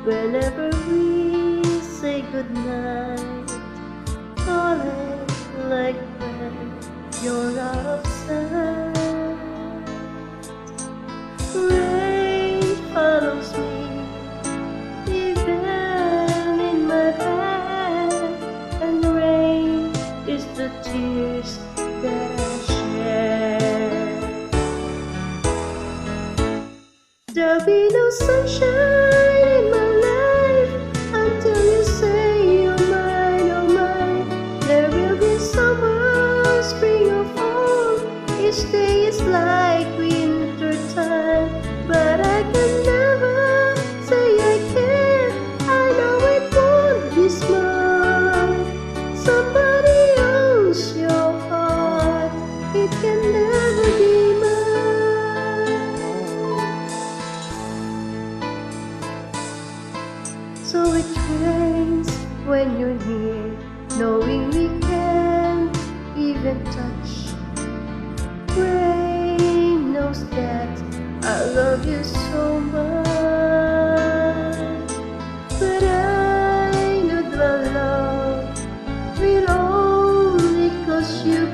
Whenever we say goodnight, falling like when you're out of sight. Rain follows me, even in my bed, and rain is the tears that I share. There'll be no sunshine in my life until you say you're mine, oh mine. There will be summer, spring or fall. Each day is like winter time, but I can never say I can. I know it won't be smart. Somebody owns your heart. It can never be mine. So it rains when you're near, knowing we can't even touch. Rain knows that I love you so much, but I know the love will only cause you